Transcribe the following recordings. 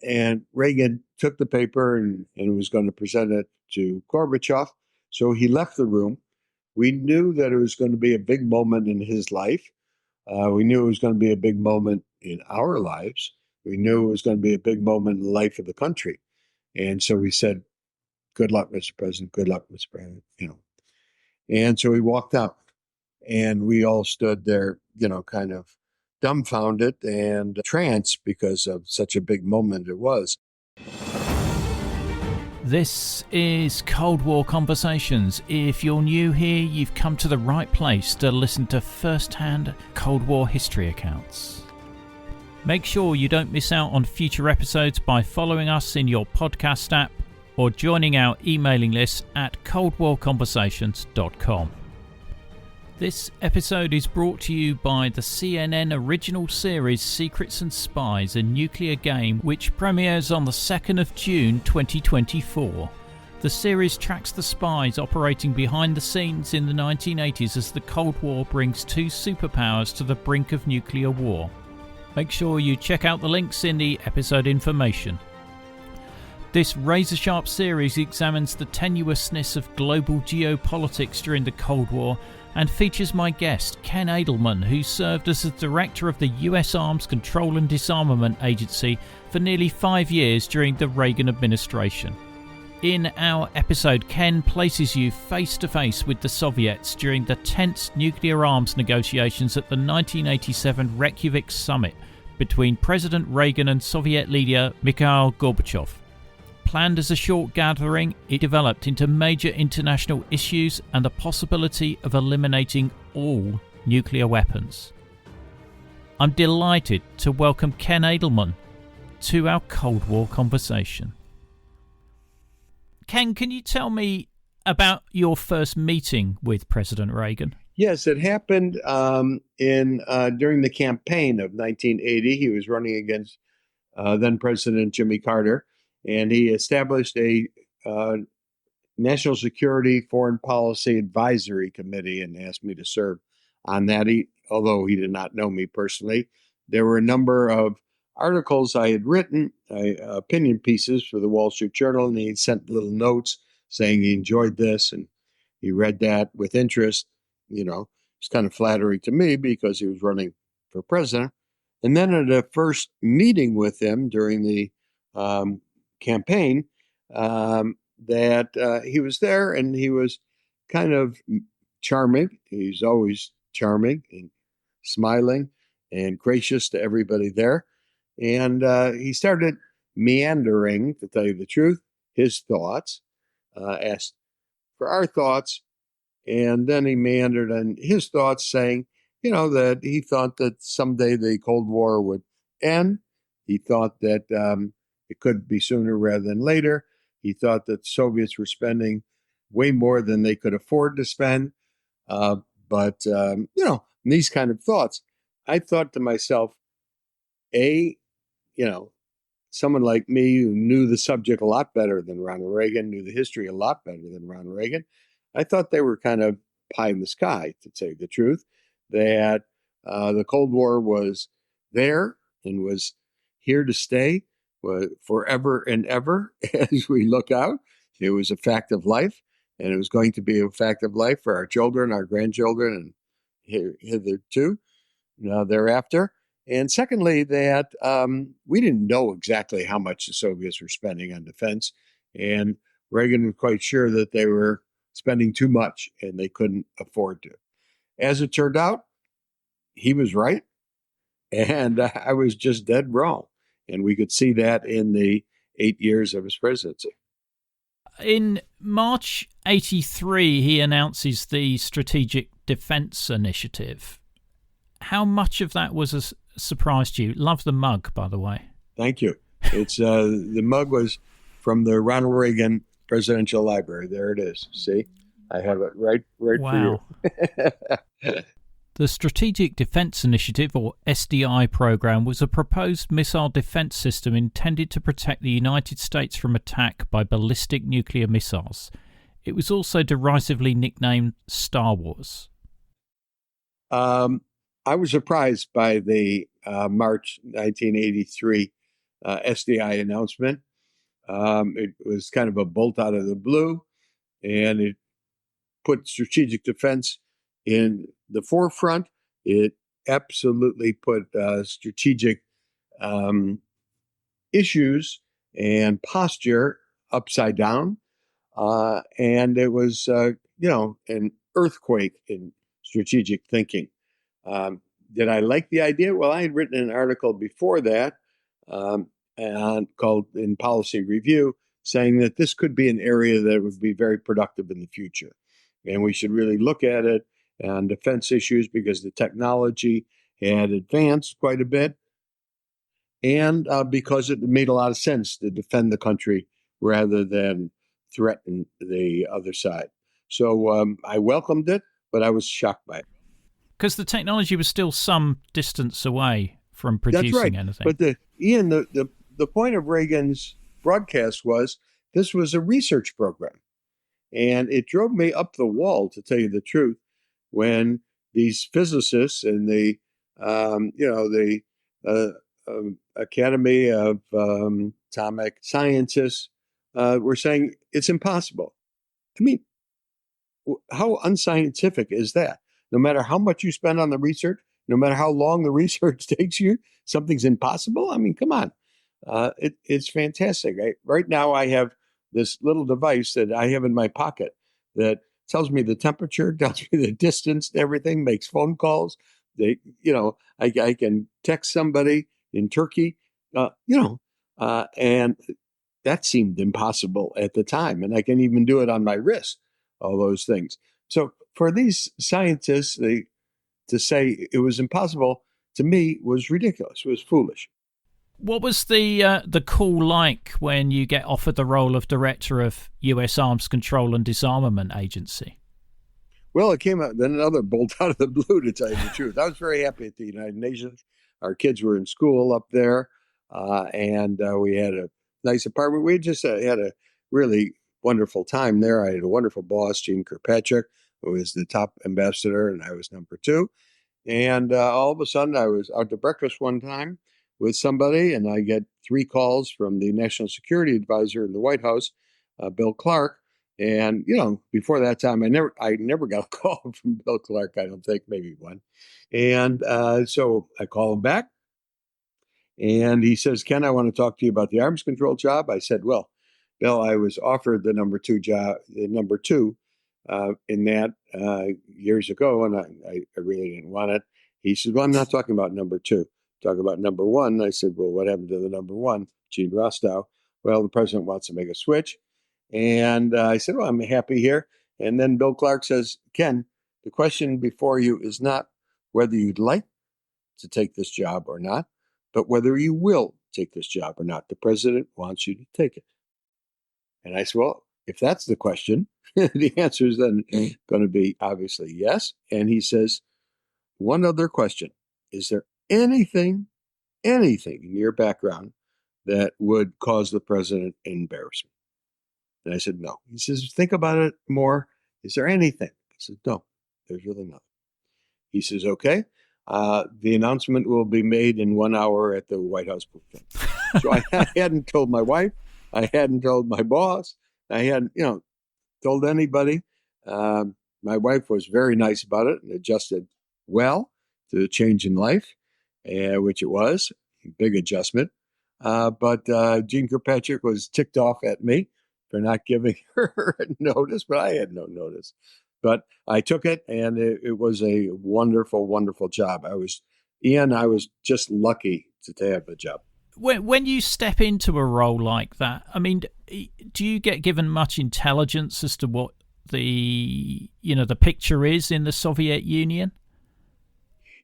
And Reagan took the paper and was going to present it to Gorbachev. So he left the room. We knew that it was going to be a big moment in his life. We knew it was going to be a big moment in our lives. We knew it was going to be a big moment in the life of the country. And so we said, good luck, Mr. President. Good luck, Mr. President. And so he walked out, and we all stood there, kind of dumbfounded and tranced because of such a big moment it was. This is Cold War Conversations. If you're new here, you've come to the right place to listen to first-hand Cold War history accounts. Make sure you don't miss out on future episodes by following us in your podcast app or joining our emailing list at coldwarconversations.com. This episode is brought to you by the CNN original series Secrets and Spies, a nuclear game, which premieres on the 2nd of June 2024. The series tracks the spies operating behind the scenes in the 1980s as the Cold War brings two superpowers to the brink of nuclear war. Make sure you check out the links in the episode information. This razor-sharp series examines the tenuousness of global geopolitics during the Cold War and features my guest, Ken Adelman, who served as the director of the US Arms Control and Disarmament Agency for nearly 5 years during the Reagan administration. In our episode, Ken places you face to face with the Soviets during the tense nuclear arms negotiations at the 1987 Reykjavik Summit between President Reagan and Soviet leader Mikhail Gorbachev. Planned as a short gathering, it developed into major international issues and the possibility of eliminating all nuclear weapons. I'm delighted to welcome Ken Adelman to our Cold War conversation. Ken, can you tell me about your first meeting with President Reagan? Yes, it happened during the campaign of 1980. He was running against then President Jimmy Carter. And he established a National Security Foreign Policy Advisory Committee and asked me to serve on that. Although he did not know me personally, there were a number of articles I had written, opinion pieces for the Wall Street Journal, and he sent little notes saying he enjoyed this and he read that with interest. It's kind of flattering to me because he was running for president. And then at a first meeting with him during the campaign, that he was there and he was kind of charming. He's always charming and smiling and gracious to everybody there. And he started meandering, to tell you the truth, his thoughts, asked for our thoughts. And then he meandered on his thoughts, saying, that he thought that someday the Cold War would end. He thought that it could be sooner rather than later. He thought that the Soviets were spending way more than they could afford to spend. But these kind of thoughts, I thought to myself, someone like me who knew the subject a lot better than Ronald Reagan, knew the history a lot better than Ronald Reagan, I thought they were kind of pie in the sky, to tell you the truth, that the Cold War was there and was here to stay forever and ever as we look out. It was a fact of life, and it was going to be a fact of life for our children, our grandchildren, and hitherto, thereafter. And secondly, that we didn't know exactly how much the Soviets were spending on defense, and Reagan was quite sure that they were spending too much and they couldn't afford to. As it turned out, he was right, and I was just dead wrong. And we could see that in the 8 years of his presidency. In March 1983, he announces the Strategic Defense Initiative. How much of that was a surprise to you? Love the mug, by the way. Thank you. It's the mug was from the Ronald Reagan Presidential Library. There it is. See, I have it right wow. for you. The Strategic Defense Initiative, or SDI program, was a proposed missile defense system intended to protect the United States from attack by ballistic nuclear missiles. It was also derisively nicknamed Star Wars. I was surprised by the March 1983 SDI announcement. It was kind of a bolt out of the blue, and it put strategic defense in the forefront. It absolutely put strategic issues and posture upside down. And it was, an earthquake in strategic thinking. Did I like the idea? Well, I had written an article before that called In Policy Review, saying that this could be an area that would be very productive in the future. And we should really look at it on defense issues because the technology had advanced quite a bit. And because it made a lot of sense to defend the country rather than threaten the other side. So I welcomed it, but I was shocked by it. Because the technology was still some distance away from producing That's right. anything. But the point of Reagan's broadcast was this was a research program. And it drove me up the wall, to tell you the truth, when these physicists and the Academy of Atomic Scientists were saying it's impossible. I mean, how unscientific is that? No matter how much you spend on the research, no matter how long the research takes you, something's impossible? I mean, come on. It's fantastic. Right now, I have this little device that I have in my pocket that tells me the temperature, tells me the distance, everything, makes phone calls. I can text somebody in Turkey, and that seemed impossible at the time. And I can even do it on my wrist, all those things. So for these scientists, to say it was impossible, to me, was ridiculous, was foolish. What was the call like when you get offered the role of director of U.S. Arms Control and Disarmament Agency? Well, it came out then another bolt out of the blue, to tell you the truth. I was very happy at the United Nations. Our kids were in school up there, and we had a nice apartment. We just had a really wonderful time there. I had a wonderful boss, Gene Kirkpatrick, who was the top ambassador, and I was number 2. And all of a sudden, I was out to breakfast one time with somebody, and I get 3 calls from the National Security Advisor in the White House, Bill Clark. And before that time, I never got a call from Bill Clark. I don't think, maybe one. And so I call him back, and he says, "Ken, I want to talk to you about the arms control job." I said, "Well, Bill, I was offered the number 2 job, in that years ago, and I really didn't want it." He said, "Well, I'm not talking about number 2. Talk about number 1. I said, "Well, what happened to the number 1, Gene Rostow?" "Well, the president wants to make a switch." And I said, "Well, I'm happy here." And then Bill Clark says, "Ken, the question before you is not whether you'd like to take this job or not, but whether you will take this job or not. The president wants you to take it." And I said, "Well, if that's the question, the answer is then going to be obviously yes." And he says, "One other question. Is there anything in your background that would cause the president embarrassment?" And I said, "No." He says, "Think about it more. Is there anything?" I said, "No, there's really nothing." He says, "Okay, the announcement will be made in 1 hour at the White House briefing." So I hadn't told my wife. I hadn't told my boss. I hadn't, told anybody. My wife was very nice about it and adjusted well to the change in life, which it was a big adjustment. But Gene Kirkpatrick was ticked off at me for not giving her notice, but I had no notice. But I took it, and it was a wonderful, wonderful job. I was just lucky to have the job. When you step into a role like that, I mean, do you get given much intelligence as to what the picture is in the Soviet Union?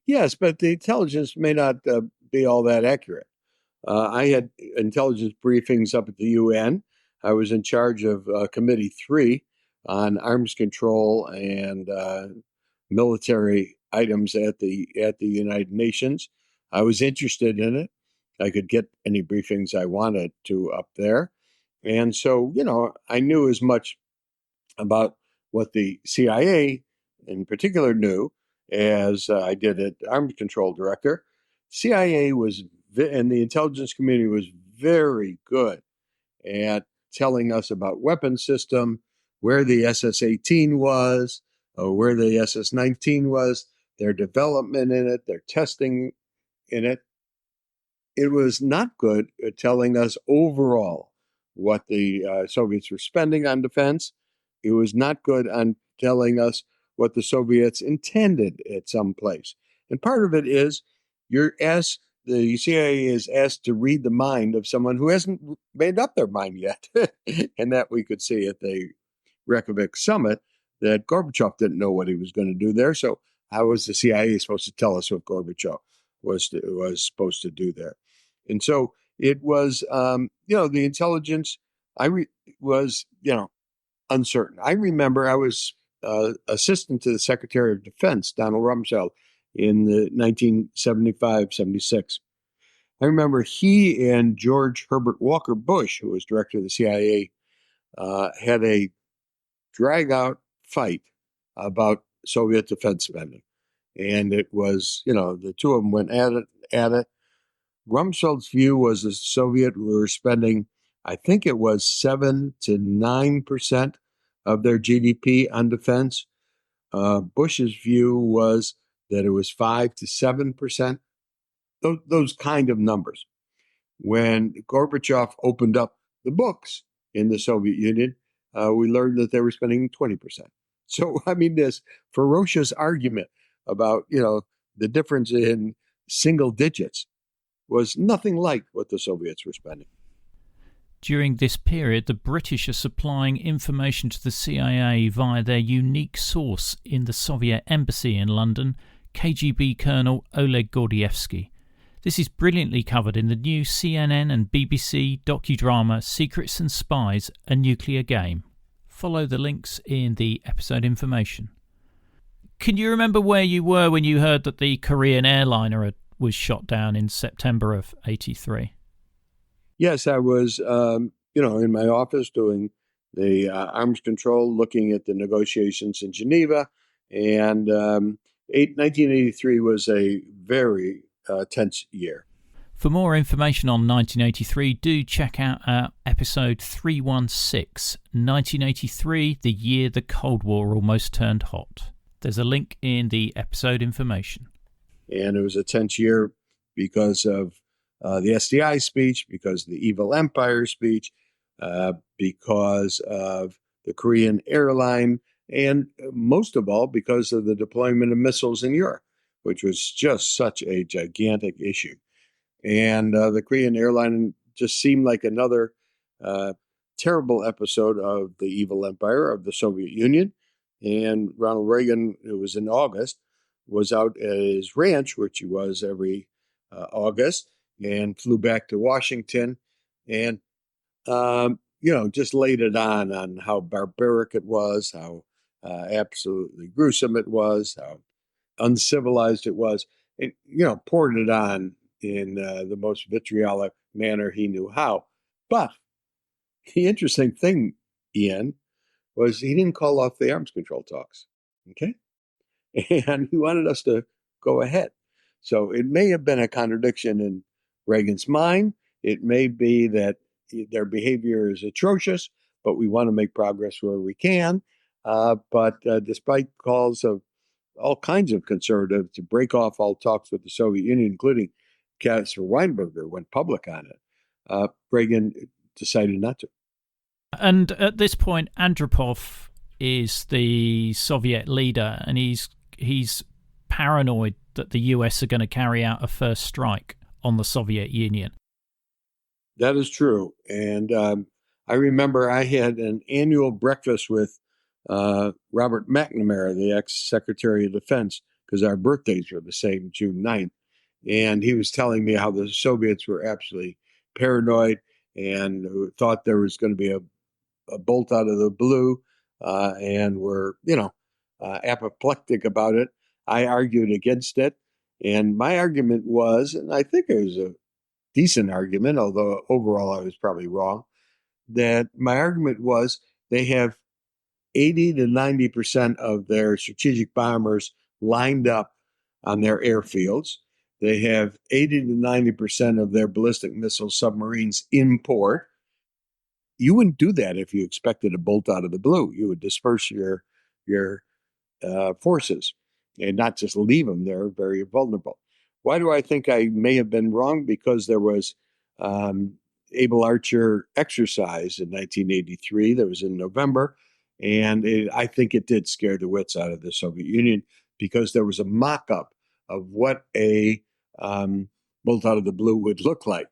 Yes, but the intelligence may not be all that accurate. I had intelligence briefings up at the UN. I was in charge of Committee 3 on arms control and military items at the United Nations. I was interested in it. I could get any briefings I wanted to up there. And so, I knew as much about what the CIA in particular knew as I did at Arms Control Director. CIA and the intelligence community was very good at telling us about weapon system, where the SS-18 was, or where the SS-19 was, their development in it, their testing in it. It was not good at telling us overall what the Soviets were spending on defense. It was not good on telling us what the Soviets intended at some place. And part of it is the CIA is asked to read the mind of someone who hasn't made up their mind yet. And that we could see at the Reykjavik Summit that Gorbachev didn't know what he was going to do there. So how was the CIA supposed to tell us what Gorbachev was supposed to do there? And so it was, the intelligence was, uncertain. I remember I was assistant to the Secretary of Defense, Donald Rumsfeld, in the 1975-76. I remember he and George Herbert Walker Bush, who was director of the CIA, had a drag-out fight about Soviet defense spending. And it was, the two of them went at it. Rumsfeld's view was the Soviet were spending, I think it was 7 to 9% of their GDP on defense. Bush's view was that it was 5 to 7%. Those kind of numbers. When Gorbachev opened up the books in the Soviet Union, we learned that they were spending 20%. So, this ferocious argument about, the difference in single digits was nothing like what the Soviets were spending. During this period, the British are supplying information to the CIA via their unique source in the Soviet embassy in London, KGB Colonel Oleg Gordievsky. This is brilliantly covered in the new CNN and BBC docudrama Secrets and Spies, A Nuclear Game. Follow the links in the episode information. Can you remember where you were when you heard that the Korean airliner was shot down in September of 1983? Yes, I was, in my office doing the arms control, looking at the negotiations in Geneva. And 1983 was a very tense year. For more information on 1983, do check out our episode 316, 1983, the year the Cold War almost turned hot. There's a link in the episode information. And it was a tense year because of the SDI speech, because of the Evil Empire speech, because of the Korean airline, and most of all, because of the deployment of missiles in Europe, which was just such a gigantic issue. And the Korean airline just seemed like another terrible episode of the Evil Empire of the Soviet Union. And Ronald Reagan, it was in August, was out at his ranch, which he was every August, and flew back to Washington and, just laid it on how barbaric it was, how absolutely gruesome it was, how uncivilized it was, and, poured it on in the most vitriolic manner he knew how. But the interesting thing, Ian, was he didn't call off the arms control talks, okay? And he wanted us to go ahead. So it may have been a contradiction in Reagan's mind. It may be that their behavior is atrocious, but we want to make progress where we can. But despite calls of all kinds of conservatives to break off all talks with the Soviet Union, including Caspar Weinberger went public on it, Reagan decided not to. And at this point, Andropov is the Soviet leader, and he's paranoid that the US are going to carry out a first strike on the Soviet Union. That is true. And I remember I had an annual breakfast with Robert McNamara, the ex-Secretary of Defense, because our birthdays were the same, June 9th. And he was telling me how the Soviets were absolutely paranoid and thought there was going to be a bolt out of the blue and were, apoplectic about it. I argued against it. And my argument was, and I think it was a decent argument, although overall I was probably wrong, that my argument was they have 80 to 90% of their strategic bombers lined up on their airfields. They have 80 to 90% of their ballistic missile submarines in port. You wouldn't do that if you expected a bolt out of the blue. You would disperse your forces and not just leave them there very vulnerable. Why do I think I may have been wrong? Because there was Able Archer exercise in 1983 that was in November, and I think it did scare the wits out of the Soviet Union because there was a mock-up of what a bolt out of the blue would look like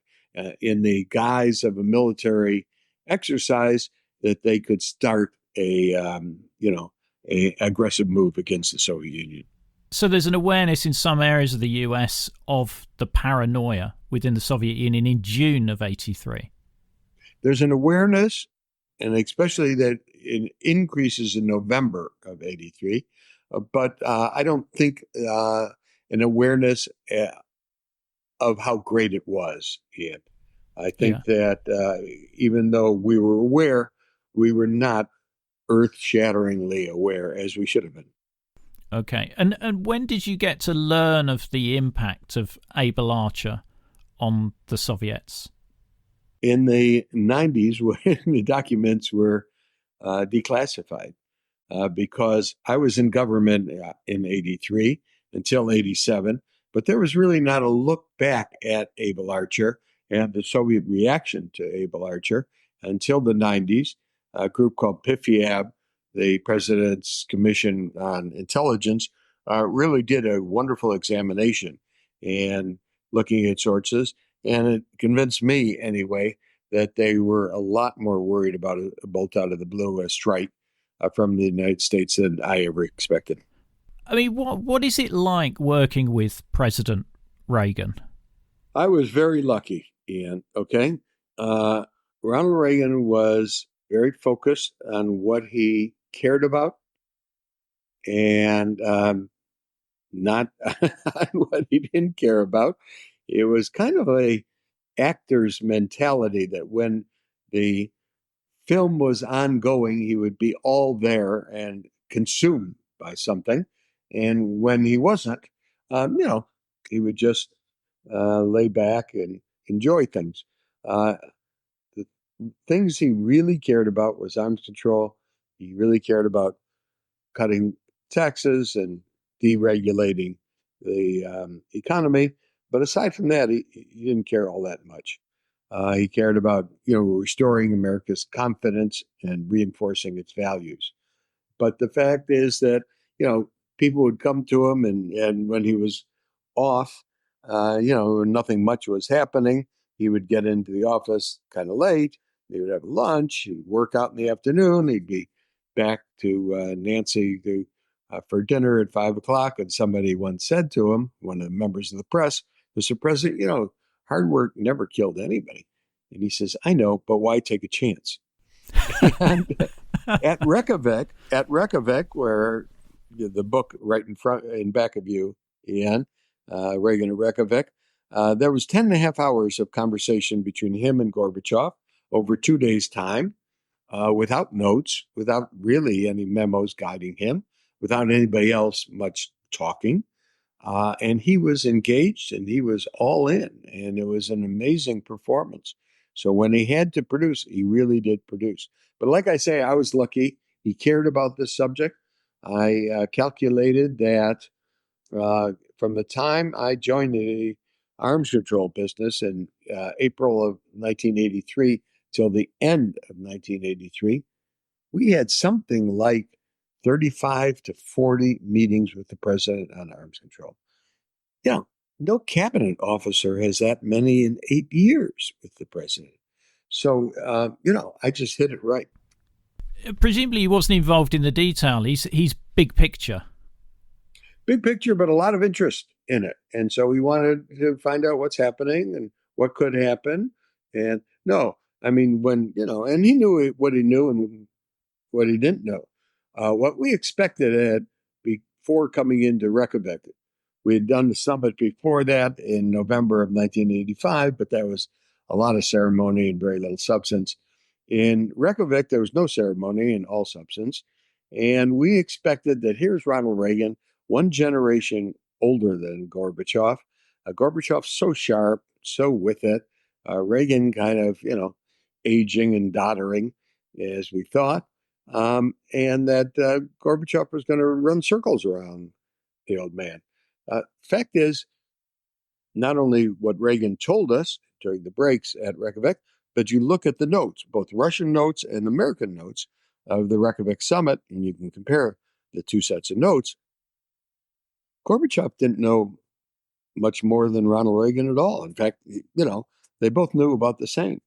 in the guise of a military exercise that they could start a aggressive move against the Soviet Union. So there's an awareness in some areas of the US of the paranoia within the Soviet Union in June of 83. There's an awareness, and especially that it increases in November of 83. But I don't think an awareness of how great it was, Ian. I think that even though we were aware, we were not earth-shatteringly aware as we should have been. Okay. And when did you get to learn of the impact of Able Archer on the Soviets? In the 90s, when the documents were declassified, because I was in government in 83 until 87, but there was really not a look back at Able Archer and the Soviet reaction to Able Archer until the 90s. A group called PIFIAB, the President's Commission on Intelligence, really did a wonderful examination and looking at sources. And it convinced me, anyway, that they were a lot more worried about a bolt out of the blue, a strike from the United States than I ever expected. I mean, what is it like working with President Reagan? I was very lucky, Ian, okay? Ronald Reagan was very focused on what he cared about and not on what he didn't care about. It was kind of a actor's mentality that when the film was ongoing, he would be all there and consumed by something. And when he wasn't, he would just lay back and enjoy things. The things he really cared about was arms control. He really cared about cutting taxes and deregulating the economy. But aside from that, he didn't care all that much. He cared about, restoring America's confidence and reinforcing its values. But the fact is that, people would come to him and when he was off, nothing much was happening. He would get into the office kind of late. They would have lunch. He'd work out in the afternoon. He'd be back to Nancy for dinner at 5:00. And somebody once said to him, one of the members of the press, Mr. President, hard work never killed anybody. And he says, I know, but why take a chance? And at Reykjavik, where the book right in back of you, Ian, Reagan at Reykjavik, there was 10 and a half hours of conversation between him and Gorbachev over 2 days' time, without notes, without really any memos guiding him, without anybody else much talking. And he was engaged and he was all in, and it was an amazing performance. So when he had to produce, he really did produce. But like I say, I was lucky. He cared about this subject. I calculated that from the time I joined the arms control business in April of 1983 till the end of 1983, we had something like 35 to 40 meetings with the president on arms control. No cabinet officer has that many in 8 years with the president. So, I just hit it right. Presumably he wasn't involved in the detail. He's big picture. Big picture, but a lot of interest in it. And so we wanted to find out what's happening and what could happen. And and he knew what he knew and what he didn't know. What we expected before coming into Reykjavik, we had done the summit before that in November of 1985, but that was a lot of ceremony and very little substance. In Reykjavik, there was no ceremony and all substance. And we expected that here's Ronald Reagan, one generation older than Gorbachev, Gorbachev so sharp, so with it. Reagan kind of, aging and doddering as we thought. And that Gorbachev was going to run circles around the old man. Fact is, not only what Reagan told us during the breaks at Reykjavik, but you look at the notes, both Russian notes and American notes of the Reykjavik Summit, and you can compare the two sets of notes. Gorbachev didn't know much more than Ronald Reagan at all. In fact, they both knew about the same.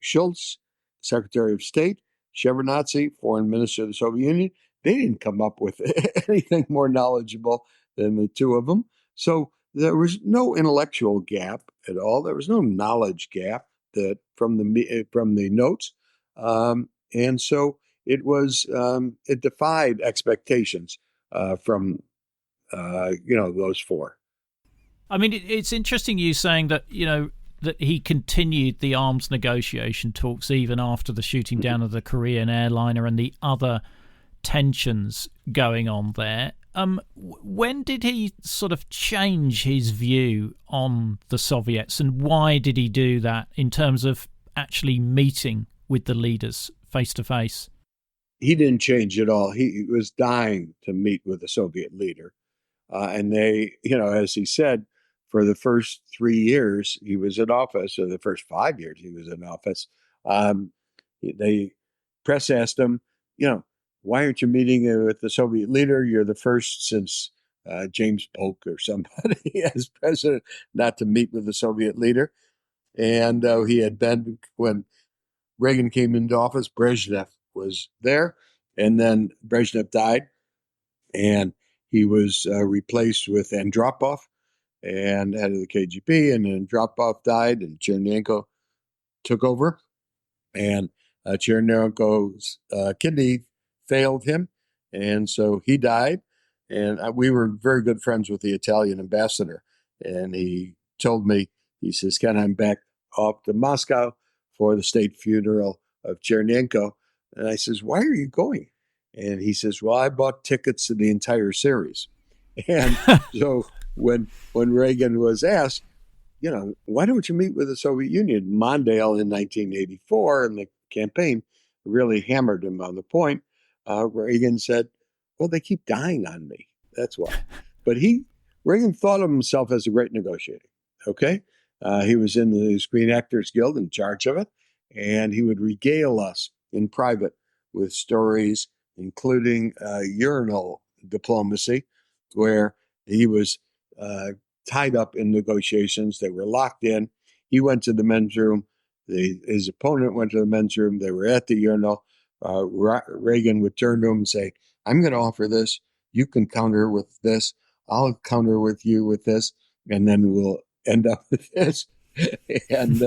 Schultz, Secretary of State, Shevardnadze, Foreign Minister of the Soviet Union, they didn't come up with anything more knowledgeable than the two of them. So there was no intellectual gap at all. There was no knowledge gap that from the notes, and so it was it defied expectations from those four. I mean, it's interesting you saying that that he continued the arms negotiation talks even after the shooting down of the Korean airliner and the other tensions going on there. When did he sort of change his view on the Soviets, and why did he do that in terms of actually meeting with the leaders face to face? He didn't change at all. He was dying to meet with the Soviet leader. And they, as he said, for the first 3 years he was in office, or the first 5 years he was in office, the press asked him, why aren't you meeting with the Soviet leader? You're the first since James Polk or somebody as president not to meet with the Soviet leader. And he had been, when Reagan came into office, Brezhnev was there. And then Brezhnev died, and he was replaced with Andropov, and head of the KGB. And then Andropov died, and Chernenko took over. And Chernenko's kidney failed him, and so he died. And we were very good friends with the Italian ambassador. And he told me, he says, Ken, I'm back off to Moscow for the state funeral of Chernenko. And I says, why are you going? And he says, well, I bought tickets to the entire series. And so when Reagan was asked, why don't you meet with the Soviet Union? Mondale in 1984 in the campaign really hammered him on the point. Reagan said, well, they keep dying on me. That's why. But Reagan thought of himself as a great negotiator. Okay. He was in the Screen Actors Guild, in charge of it. And he would regale us in private with stories, including urinal diplomacy, where he was tied up in negotiations. They were locked in. He went to the men's room. His opponent went to the men's room. They were at the urinal. Reagan would turn to him and say, I'm going to offer this. You can counter with this. I'll counter with you with this. And then we'll end up with this. And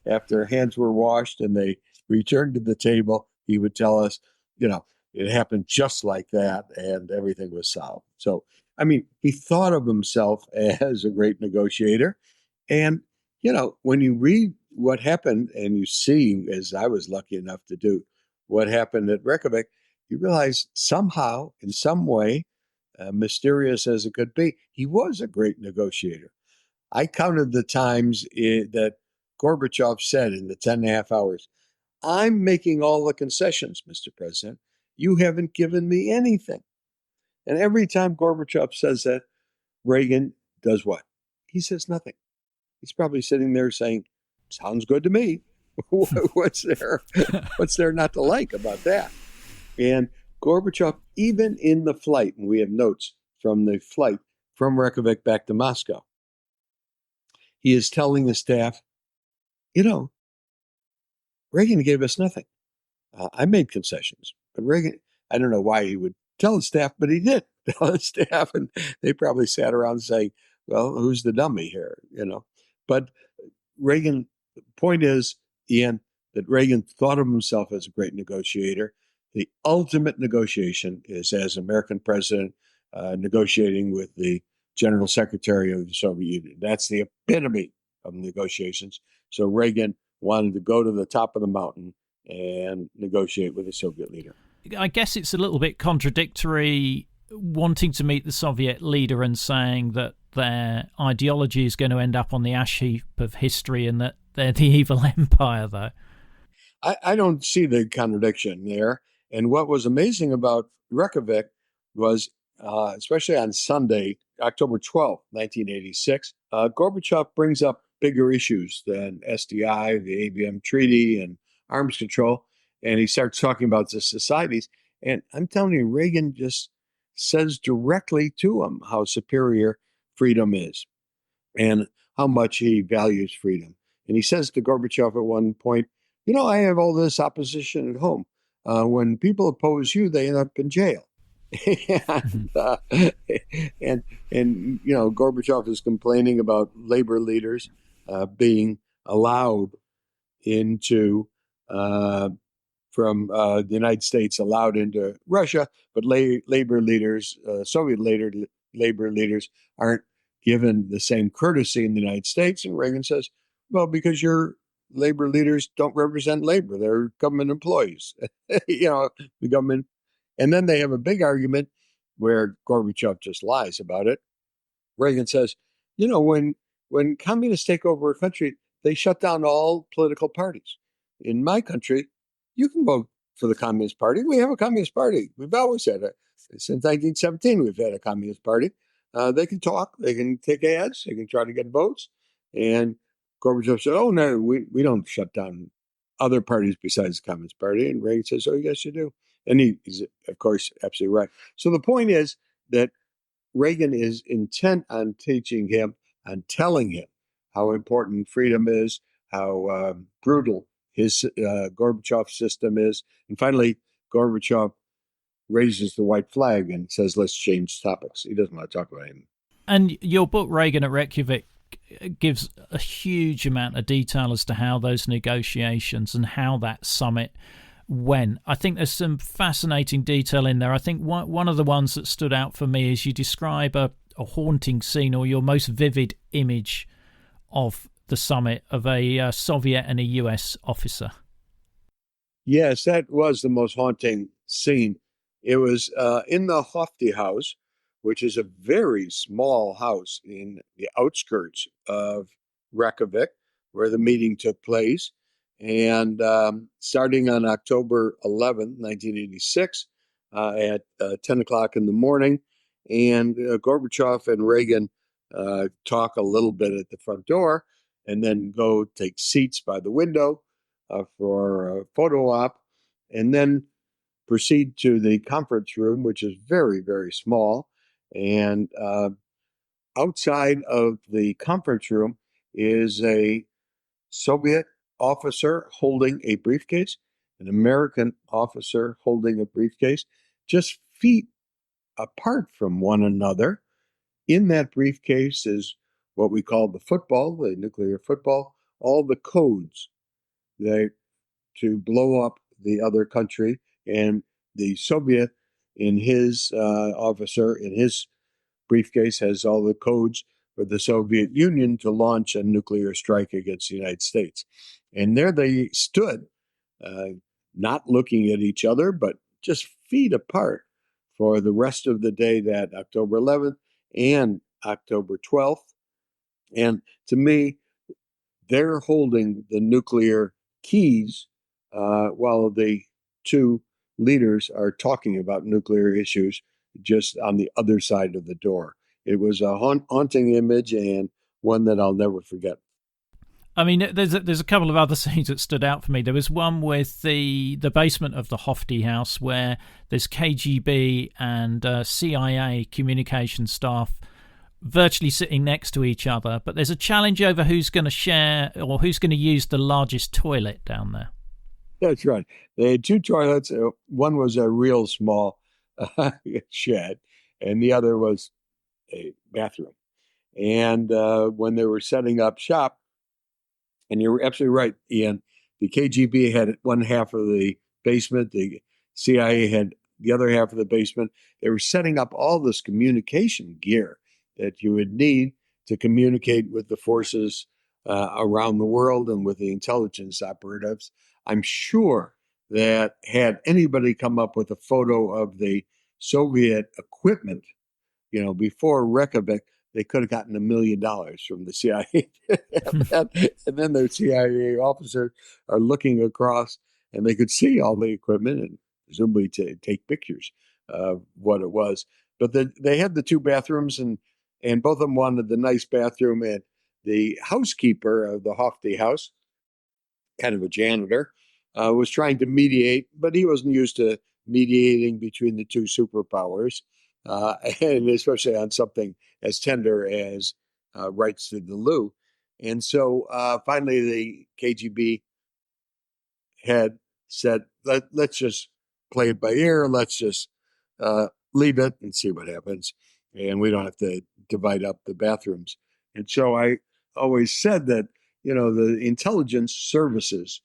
after hands were washed and they returned to the table, he would tell us, it happened just like that, and everything was solved. So, I mean, he thought of himself as a great negotiator. And, when you read what happened and you see, as I was lucky enough to do, what happened at Reykjavik, you realize somehow, in some way, mysterious as it could be, he was a great negotiator. I counted the times that Gorbachev said in the 10.5 hours, I'm making all the concessions, Mr. President. You haven't given me anything. And every time Gorbachev says that, Reagan does what? He says nothing. He's probably sitting there saying, sounds good to me. What's there not to like about that? And Gorbachev, even in the flight, and we have notes from the flight from Reykjavik back to Moscow, he is telling the staff, Reagan gave us nothing. I made concessions, but Reagan, I don't know why he would tell the staff, but he did tell the staff, and they probably sat around saying, well, who's the dummy here, But Reagan, the point is, Ian, that Reagan thought of himself as a great negotiator. The ultimate negotiation is as American president negotiating with the General Secretary of the Soviet Union. That's the epitome of negotiations. So Reagan wanted to go to the top of the mountain and negotiate with the Soviet leader. I guess it's a little bit contradictory wanting to meet the Soviet leader and saying that their ideology is going to end up on the ash heap of history and that they're the evil empire, though. I don't see the contradiction there. And what was amazing about Reykjavik was, especially on Sunday, October 12th, 1986, Gorbachev brings up bigger issues than SDI, the ABM Treaty, and arms control. And he starts talking about the societies. And I'm telling you, Reagan just says directly to him how superior freedom is and how much he values freedom. And he says to Gorbachev at one point, I have all this opposition at home. When people oppose you, they end up in jail. and, Gorbachev is complaining about labor leaders being allowed into from the United States, allowed into Russia, but labor leaders, Soviet labor leaders, aren't given the same courtesy in the United States. And Reagan says, well, because your labor leaders don't represent labor. They're government employees, the government. And then they have a big argument where Gorbachev just lies about it. Reagan says, when communists take over a country, they shut down all political parties. In my country, you can vote for the Communist Party. We have a Communist Party. We've always had it. Since 1917, we've had a Communist Party. They can talk. They can take ads. They can try to get votes. And Gorbachev said, oh, no, we don't shut down other parties besides the Communist Party. And Reagan says, oh, yes, you do. And he's, of course, absolutely right. So the point is that Reagan is intent on teaching him, on telling him how important freedom is, how brutal his Gorbachev system is. And finally, Gorbachev raises the white flag and says, let's change topics. He doesn't want to talk about him. And your book, Reagan at Reykjavik, gives a huge amount of detail as to how those negotiations and how that summit went. I think there's some fascinating detail in there. I think one of the ones that stood out for me is you describe a haunting scene, or your most vivid image of the summit, of a Soviet and a US officer. Yes, that was the most haunting scene. It was in the Hofty House, which is a very small house in the outskirts of Reykjavik, where the meeting took place. And starting on October 11th, 1986, at 10 o'clock in the morning, and Gorbachev and Reagan talk a little bit at the front door, and then go take seats by the window for a photo op, and then proceed to the conference room, which is very, very small. And outside of the conference room is a Soviet officer holding a briefcase, an American officer holding a briefcase, just feet apart from one another. In that briefcase is what we call the football, the nuclear football, all the codes to blow up the other country. And the Soviet, in his officer, in his briefcase, has all the codes for the Soviet Union to launch a nuclear strike against the United States. And there they stood, not looking at each other, but just feet apart for the rest of the day, that October 11th and October 12th. And to me, they're holding the nuclear keys while the two leaders are talking about nuclear issues just on the other side of the door. It was a haunting image, and one that I'll never forget. I mean, there's a couple of other scenes that stood out for me. There was one with the basement of the Hofty House, where there's KGB and CIA communication staff virtually sitting next to each other, but there's a challenge over who's going to share or who's going to use the largest toilet down there. That's right. They had two toilets. One was a real small shed, and the other was a bathroom. And when they were setting up shop, and you're absolutely right, Ian, the KGB had one half of the basement, the CIA had the other half of the basement. They were setting up all this communication gear that you would need to communicate with the forces around the world and with the intelligence operatives. I'm sure that had anybody come up with a photo of the Soviet equipment, before Reykjavik, they could have gotten $1 million from the CIA. And then the CIA officers are looking across, and they could see all the equipment and presumably to take pictures of what it was. But they had the 2 bathrooms, and both of them wanted the nice bathroom. And the housekeeper of the Hofty house, kind of a janitor, was trying to mediate, but he wasn't used to mediating between the 2 superpowers, and especially on something as tender as rights to the loo. And so finally the KGB head said, let's just play it by ear. Let's just leave it and see what happens. And we don't have to divide up the bathrooms. And so I always said that, the intelligence services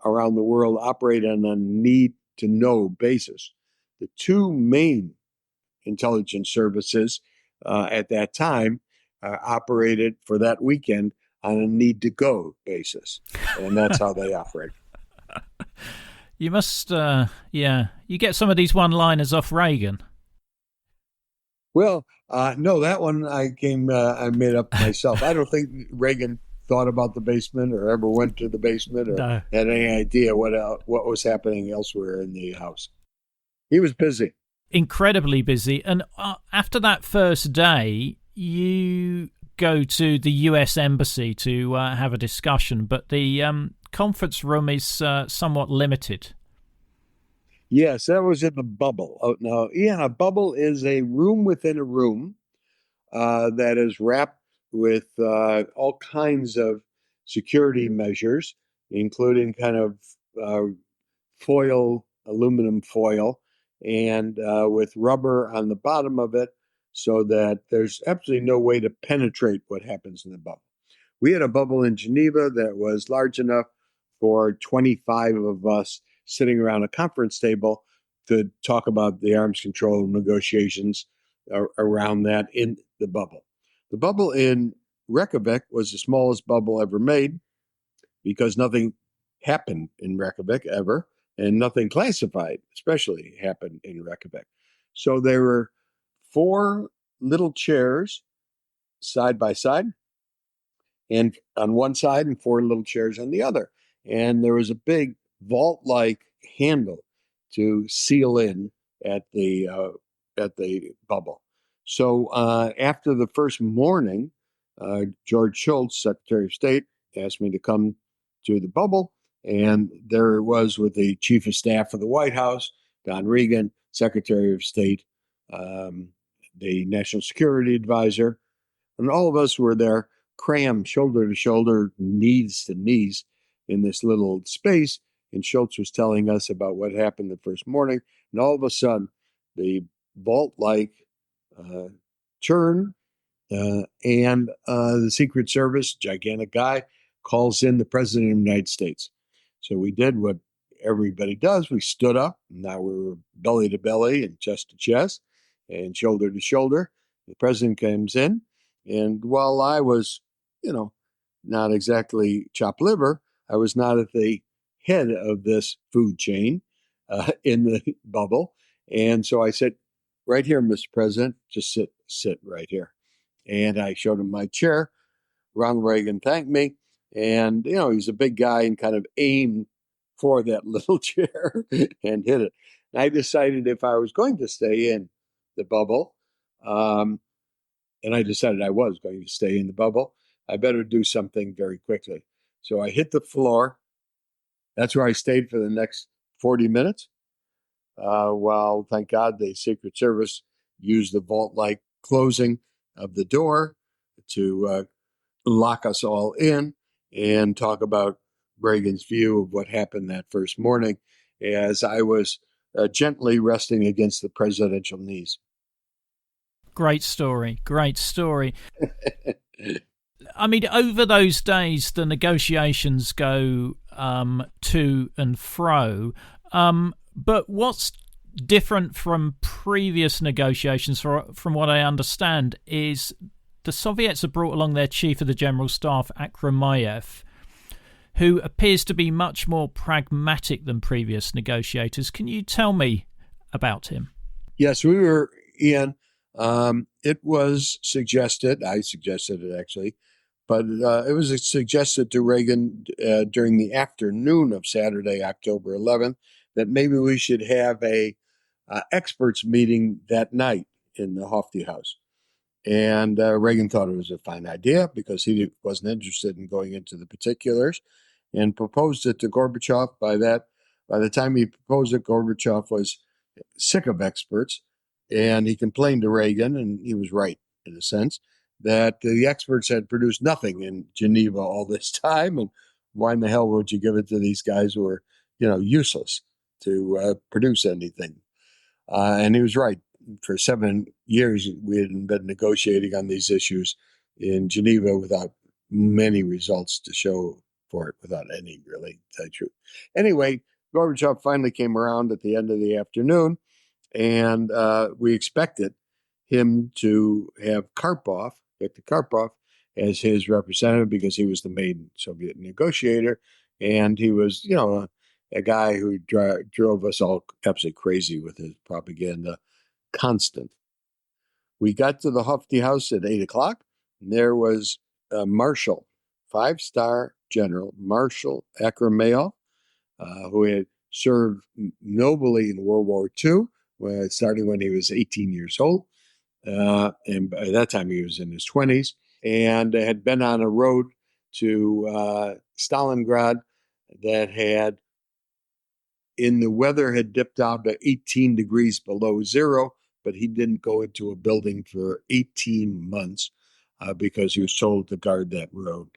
around the world operate on a need-to-know basis. The 2 main intelligence services at that time operated for that weekend on a need-to-go basis. And that's how they operate. You must, you get some of these one-liners off Reagan. Well, no, that one I made up myself. I don't think Reagan thought about the basement or ever went to the basement or had any idea what was happening elsewhere in the house. He was busy. Incredibly busy. And after that first day, you go to the US Embassy to have a discussion, but the conference room is somewhat limited. Yes, that was in the bubble. Oh, no, a bubble is a room within a room that is wrapped with all kinds of security measures, including kind of aluminum foil, and with rubber on the bottom of it so that there's absolutely no way to penetrate what happens in the bubble. We had a bubble in Geneva that was large enough for 25 of us sitting around a conference table to talk about the arms control negotiations around that in the bubble. The bubble in Reykjavik was the smallest bubble ever made because nothing happened in Reykjavik ever, and nothing classified especially happened in Reykjavik. So there were 4 little chairs side by side, and on one side, and 4 little chairs on the other. And there was a big vault-like handle to seal in at the bubble. So after the first morning, George Shultz, Secretary of State, asked me to come to the bubble, and there it was with the Chief of Staff of the White House, Don Reagan, Secretary of State, the National Security Advisor, and all of us were there, crammed shoulder to shoulder, knees to knees in this little space. And Shultz was telling us about what happened the first morning. And all of a sudden, the vault-like turn and the Secret Service, gigantic guy, calls in the President of the United States. So we did what everybody does. We stood up. Now we were belly to belly and chest to chest and shoulder to shoulder. The president comes in. And while I was, not exactly chopped liver, I was not at the head of this food chain in the bubble. And so I said, right here, Mr. President, just sit right here. And I showed him my chair. Ronald Reagan thanked me. And, he was a big guy and kind of aimed for that little chair and hit it. And I decided if I was going to stay in the bubble, and I decided I was going to stay in the bubble, I better do something very quickly. So I hit the floor. That's where I stayed for the next 40 minutes. Well, thank God the Secret Service used the vault-like closing of the door to lock us all in and talk about Reagan's view of what happened that first morning as I was gently resting against the presidential knees. Great story. Great story. I mean, over those days, the negotiations go to and fro. But what's different from previous negotiations, from what I understand, is the Soviets have brought along their chief of the general staff, Akramayev, who appears to be much more pragmatic than previous negotiators. Can you tell me about him? Yes, we were, Ian, It was suggested, I suggested it actually, but it was suggested to Reagan during the afternoon of Saturday, October 11th, that maybe we should have a experts meeting that night in the Hofty House. And Reagan thought it was a fine idea because he wasn't interested in going into the particulars, and proposed it to Gorbachev. By the time he proposed it, Gorbachev was sick of experts, and he complained to Reagan, and he was right in a sense, that the experts had produced nothing in Geneva all this time, and why in the hell would you give it to these guys who were, useless to produce anything? And he was right. For 7 years, we had been negotiating on these issues in Geneva without many results to show for it, without any, really, to tell the truth. Anyway, Gorbachev finally came around at the end of the afternoon, and we expected him to have Viktor Karpov, as his representative because he was the main Soviet negotiator, and he was, a guy who drove us all absolutely crazy with his propaganda, constant. We got to the Hofty House at 8 o'clock, and there was Marshal, 5-star General Marshal Akramayov, who had served nobly in World War II, starting when he was 18 years old. And by that time, he was in his 20s, and had been on a road to Stalingrad that had, in the weather, had dipped down to 18 degrees below zero, but he didn't go into a building for 18 months because he was told to guard that road.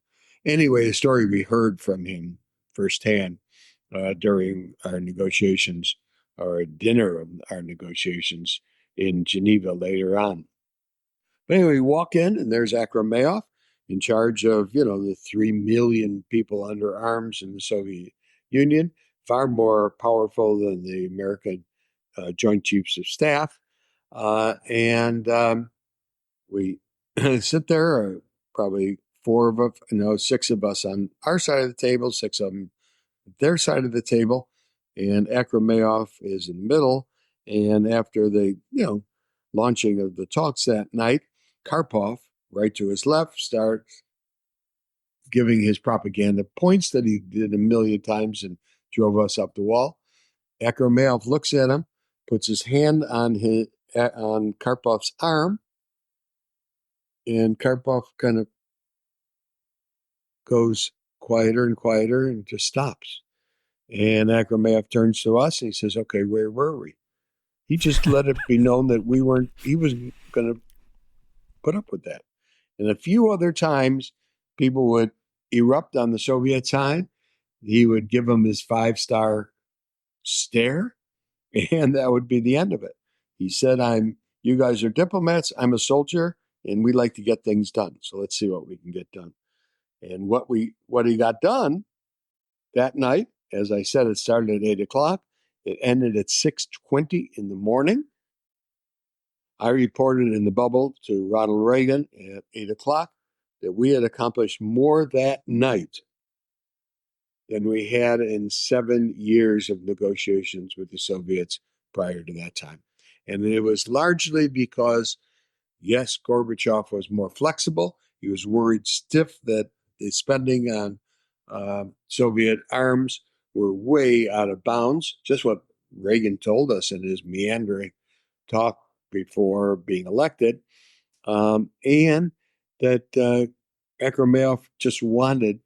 Anyway, a story we heard from him firsthand during our negotiations, or a dinner of our negotiations in Geneva later on. But anyway, we walk in, and there's Akramayov in charge of, the 3 million people under arms in the Soviet Union, far more powerful than the American Joint Chiefs of Staff. And we sit there, probably 6 of us on our side of the table, 6 of them at their side of the table, and Akramayov is in the middle. And after the, launching of the talks that night, Karpov, right to his left, starts giving his propaganda points that he did a million times and drove us up the wall. Akramayov looks at him, puts his hand on Karpov's arm, and Karpov kind of goes quieter and quieter and just stops. And Akramayov turns to us and he says, "Okay, where were we?" He just let it be known that he was going to put up with that. And a few other times, people would erupt on the Soviet side. He would give them his 5-star stare, and that would be the end of it. He said, you guys are diplomats, I'm a soldier, and we like to get things done. So let's see what we can get done. And what he got done that night, as I said, it started at 8 o'clock. It ended at 6:20 in the morning. I reported in the bubble to Ronald Reagan at 8 o'clock that we had accomplished more that night than we had in 7 years of negotiations with the Soviets prior to that time. And it was largely because, yes, Gorbachev was more flexible. He was worried stiff that the spending on Soviet arms were way out of bounds, just what Reagan told us in his meandering talk before being elected, and that Akramayov just wanted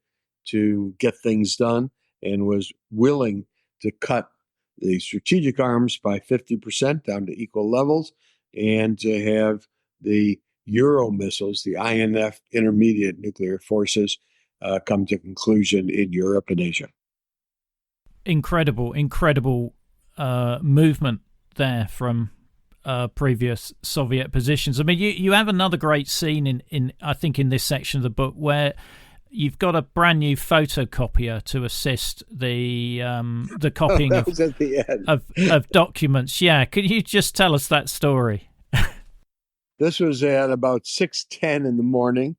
to get things done and was willing to cut the strategic arms by 50% down to equal levels, and to have the Euro missiles, the INF, intermediate nuclear forces, come to conclusion in Europe and Asia. Incredible movement there from previous Soviet positions. I mean, you have another great scene in I think in this section of the book where you've got a brand new photocopier to assist the copying of documents. Yeah, could you just tell us that story? This was at about 6:10 in the morning.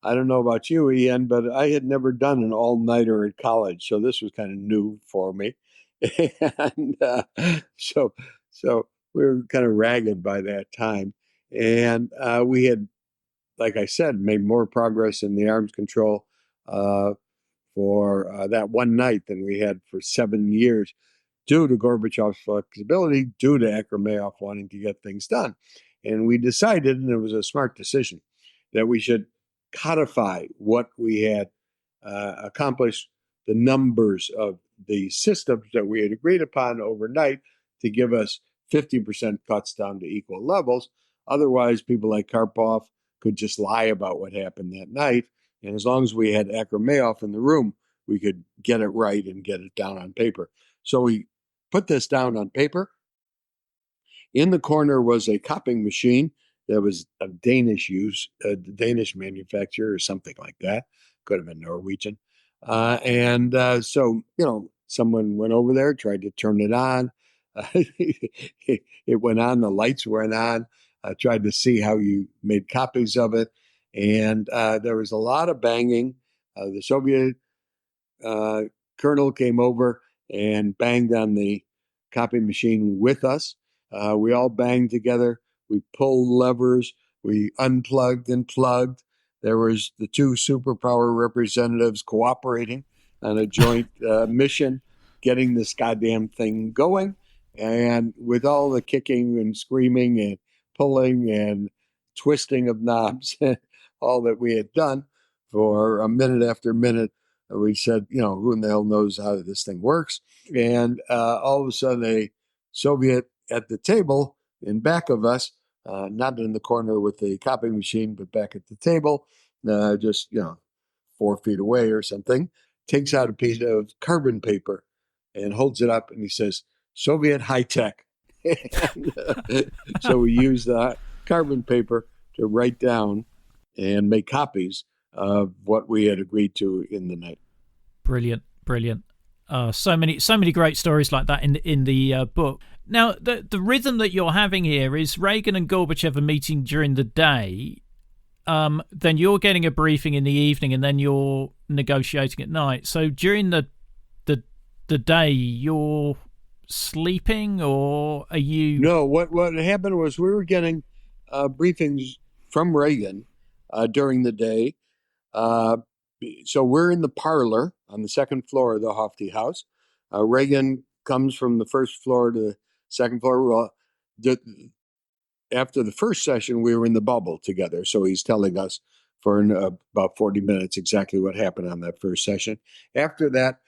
I don't know about you, Ian, but I had never done an all-nighter at college, so this was kind of new for me. And so we were kind of ragged by that time. And we had, like I said, made more progress in the arms control for that one night than we had for 7 years, due to Gorbachev's flexibility, due to Akramayov wanting to get things done. And we decided, and it was a smart decision, that we should codify what we had accomplished, the numbers of the systems that we had agreed upon overnight, to give us 50% cuts down to equal levels. Otherwise, people like Karpov could just lie about what happened that night. And as long as we had Akramayov in the room, we could get it right and get it down on paper. So we put this down on paper. In the corner was a copying machine that was of Danish use, a Danish manufacturer or something like that. Could have been Norwegian. So, someone went over there, tried to turn it on. It went on, the lights went on. I tried to see how you made copies of it. And there was a lot of banging. The Soviet colonel came over and banged on the copy machine with us. We all banged together. We pulled levers. We unplugged and plugged. There was the two superpower representatives cooperating on a joint mission, getting this goddamn thing going. And with all the kicking and screaming and pulling and twisting of knobs, all that we had done for a minute after minute, we said, who in the hell knows how this thing works? And all of a sudden, a Soviet at the table in back of us, not in the corner with the copy machine, but back at the table, just 4 feet away or something, takes out a piece of carbon paper and holds it up, and he says, "Soviet high tech." So we used the carbon paper to write down and make copies of what we had agreed to in the night. Brilliant. So many great stories like that in the book. Now, the rhythm that you're having here is Reagan and Gorbachev are meeting during the day. Then you're getting a briefing in the evening, and then you're negotiating at night. So during the day, you're sleeping, or are you? No, what happened was we were getting briefings from Reagan during the day. So we're in the parlor on the second floor of the Hofty house. Reagan comes from the first floor to the second floor. Well, after the first session, we were in the bubble together. So he's telling us for about 40 minutes exactly what happened on that first session. After that,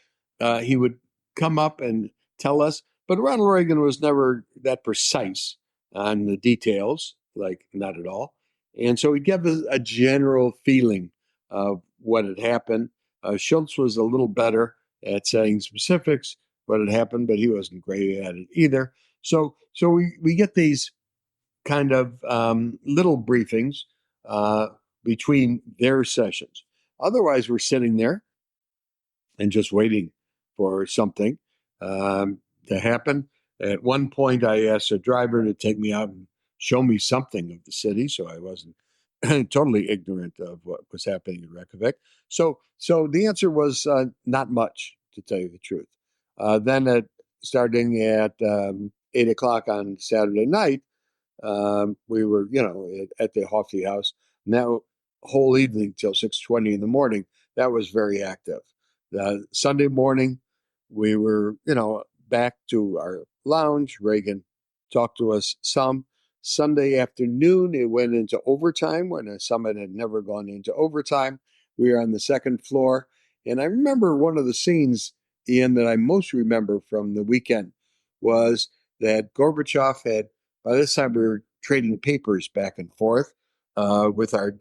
he would come up and tell us. But Ronald Reagan was never that precise on the details, like not at all. And so he'd give us a general feeling of what had happened. Schultz was a little better at saying specifics, what had happened, but he wasn't great at it either. So we get these kind of little briefings between their sessions. Otherwise, we're sitting there and just waiting for something to happen. At one point, I asked a driver to take me out and show me something of the city, so I wasn't totally ignorant of what was happening in Reykjavik. So the answer was not much, to tell you the truth. Then starting at 8 o'clock on Saturday night, we were, at the Hofty house. And that whole evening till 6:20 in the morning, that was very active. Sunday morning, we were, back to our lounge. Reagan talked to us some. Sunday afternoon, it went into overtime when a summit had never gone into overtime. We were on the second floor. And I remember one of the scenes, Ian, that I most remember from the weekend was that Gorbachev had, by this time, we were trading papers back and forth with our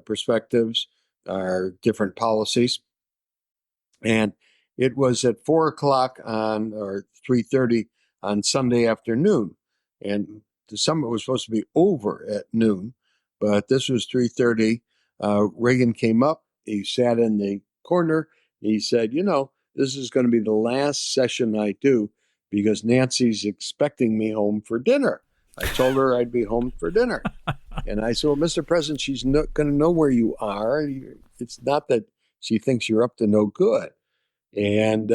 perspectives, our different policies. And it was at 4 o'clock or 3:30 on Sunday afternoon. And the summit was supposed to be over at noon, but this was 3:30. Reagan came up. He sat in the corner. He said, this is going to be the last session I do because Nancy's expecting me home for dinner. I told her I'd be home for dinner. And I said, well, Mr. President, she's going to know where you are. It's not that she thinks you're up to no good. And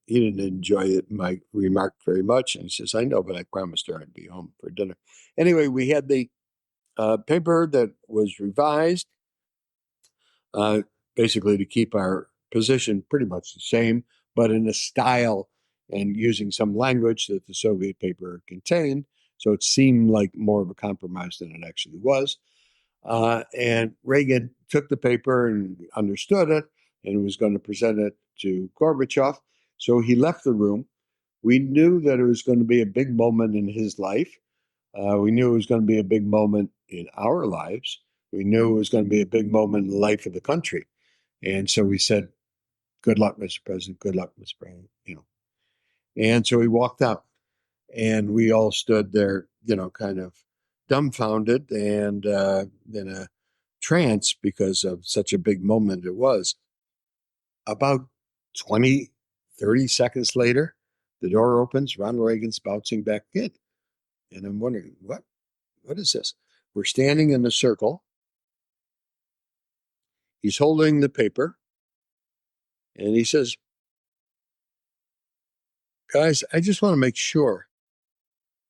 he didn't enjoy my remark very much. And he says, I know, but I promised her I'd be home for dinner. Anyway, we had the paper that was revised, basically to keep our position pretty much the same, but in a style and using some language that the Soviet paper contained. So it seemed like more of a compromise than it actually was. And Reagan took the paper and understood it and was going to present it to Gorbachev. So he left the room. We knew that it was going to be a big moment in his life. We knew it was going to be a big moment in our lives. We knew it was going to be a big moment in the life of the country. And so we said, good luck, Mr. President. Good luck, Mr. President. And so he walked out, and we all stood there, kind of dumbfounded and in a trance because of such a big moment it was. About 20, 30 seconds later, the door opens, Ronald Reagan's bouncing back in. And I'm wondering, what is this? We're standing in a circle. He's holding the paper. And he says, guys, I just want to make sure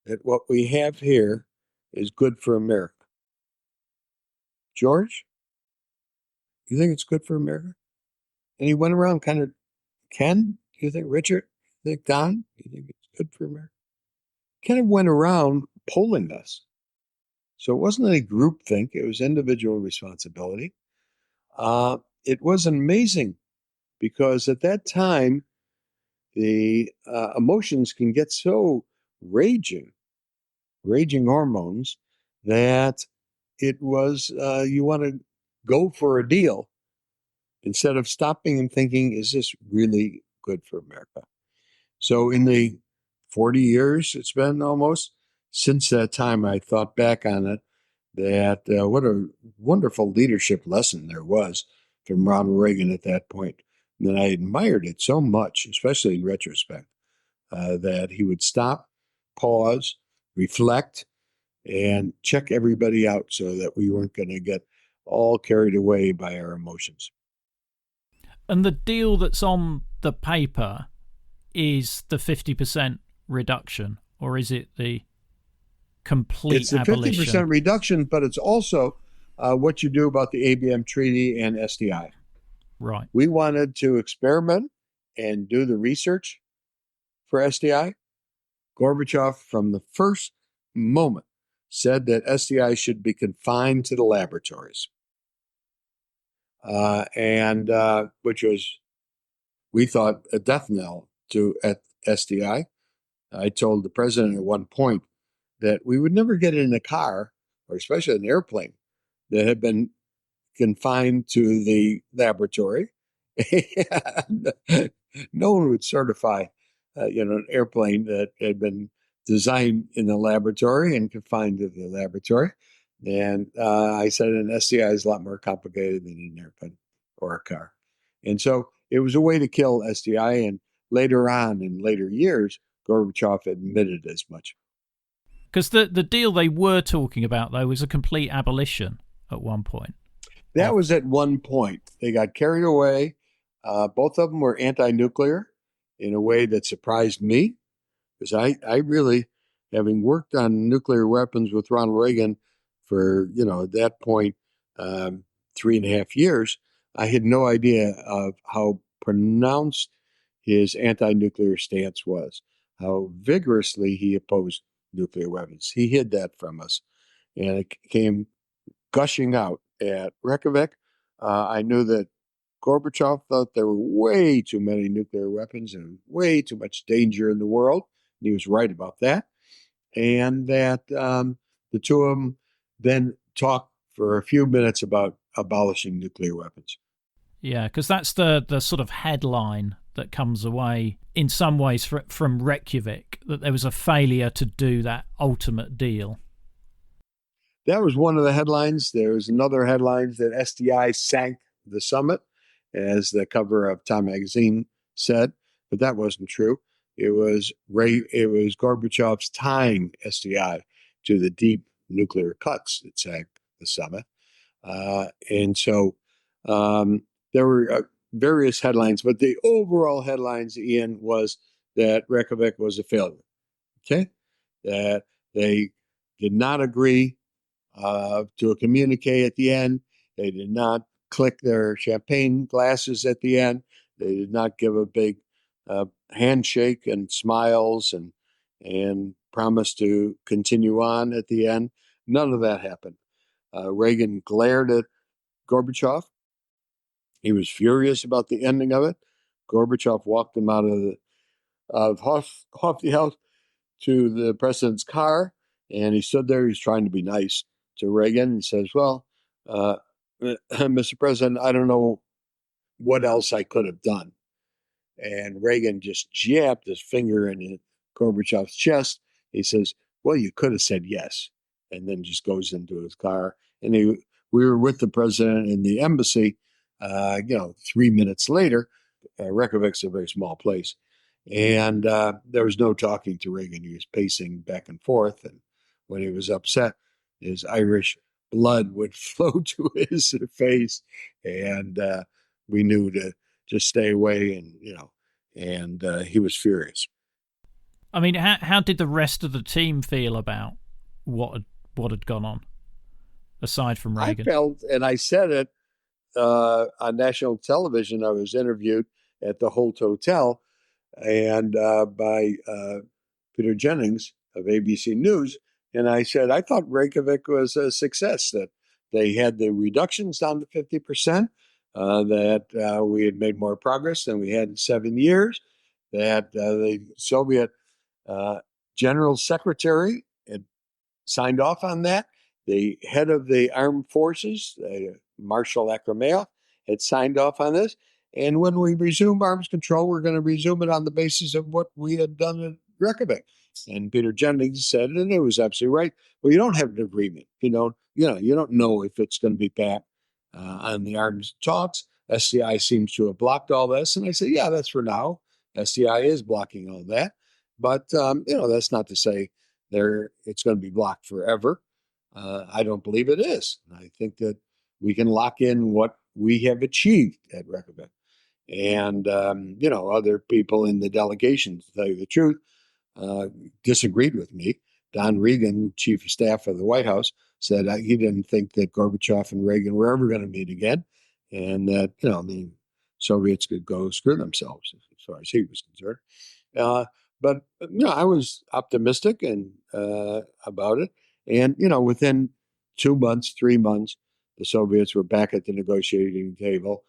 that what we have here is good for America. George, you think it's good for America? And he went around kind of, Ken, you think, Richard, you think, Don, you think it's good for America? Kind of went around polling us. So it wasn't a group think, it was individual responsibility. It was amazing because at that time, the emotions can get so raging hormones, that it was, you want to go for a deal instead of stopping and thinking, is this really good for America? So in the 40 years it's been almost since that time, I thought back on it, that what a wonderful leadership lesson there was from Ronald Reagan at that point. And I admired it so much, especially in retrospect, that he would stop, pause, reflect, and check everybody out so that we weren't going to get all carried away by our emotions. And the deal that's on the paper is the 50% reduction, or is it the complete abolition? It's the 50% reduction, but it's also what you do about the ABM Treaty and SDI. Right. We wanted to experiment and do the research for SDI. Gorbachev, from the first moment, said that SDI should be confined to the laboratories. Which was, we thought, a death knell to SDI. I told the president at one point that we would never get in a car, or especially an airplane, that had been confined to the laboratory. No one would certify, an airplane that had been designed in the laboratory and confined to the laboratory. And I said an SDI is a lot more complicated than an airplane or a car. And so it was a way to kill SDI. And later on, in later years, Gorbachev admitted as much. Because the deal they were talking about, though, was a complete abolition at one point. That was at one point. They got carried away. Both of them were anti-nuclear in a way that surprised me, because I really, having worked on nuclear weapons with Ronald Reagan for, at that point, 3.5 years, I had no idea of how pronounced his anti-nuclear stance was, how vigorously he opposed nuclear weapons. He hid that from us, and it came gushing out at Reykjavik. I knew that Gorbachev thought there were way too many nuclear weapons and way too much danger in the world. And he was right about that. And that the two of them then talked for a few minutes about abolishing nuclear weapons. Yeah, because that's the sort of headline that comes away in some ways from Reykjavik, that there was a failure to do that ultimate deal. That was one of the headlines. There was another headline that SDI sank the summit, as the cover of Time magazine said, but that wasn't true. It was Gorbachev's tying SDI to the deep nuclear cuts that sank the summit. And so there were various headlines, but the overall headlines, Ian, was that Reykjavik was a failure. Okay? That they did not agree to a communique at the end. They did not click their champagne glasses at the end. They did not give a big handshake and smiles and promise to continue on at the end. None of that happened. Reagan glared at Gorbachev. He was furious about the ending of it. Gorbachev walked him out of the house to the president's car, and he stood there. He's trying to be nice to Reagan and says, well, Mr. President, I don't know what else I could have done. And Reagan just jabbed his finger in Gorbachev's chest. He says, well, you could have said yes, and then just goes into his car. And we were with the president in the embassy, 3 minutes later. Reykjavik's a very small place. And there was no talking to Reagan. He was pacing back and forth. And when he was upset, his Irish blood would flow to his face. And we knew to just stay away. And he was furious. I mean, how did the rest of the team feel about what had gone on, aside from Reagan? I felt, and I said it on national television. I was interviewed at the Holt Hotel, and by Peter Jennings of ABC News, and I said I thought Reykjavik was a success. That they had the reductions down to 50%. That we had made more progress than we had in 7 years. That the Soviet General Secretary had signed off on that. The head of the armed forces, Marshal Akrameyev, had signed off on this. And when we resume arms control, we're going to resume it on the basis of what we had done in Reykjavik. And Peter Jennings said, and it was absolutely right. Well, you don't have an agreement. You don't know if it's going to be back on the arms talks. SCI seems to have blocked all this. And I said, yeah, that's for now. SCI is blocking all that. But, that's not to say it's going to be blocked forever. I don't believe it is. I think that we can lock in what we have achieved at Reykjavik. And, other people in the delegation, to tell you the truth, disagreed with me. Don Reagan, chief of staff of the White House, said he didn't think that Gorbachev and Reagan were ever going to meet again, and that the Soviets could go screw themselves as far as he was concerned. But I was optimistic and about it, and within 2 months, 3 months, the Soviets were back at the negotiating table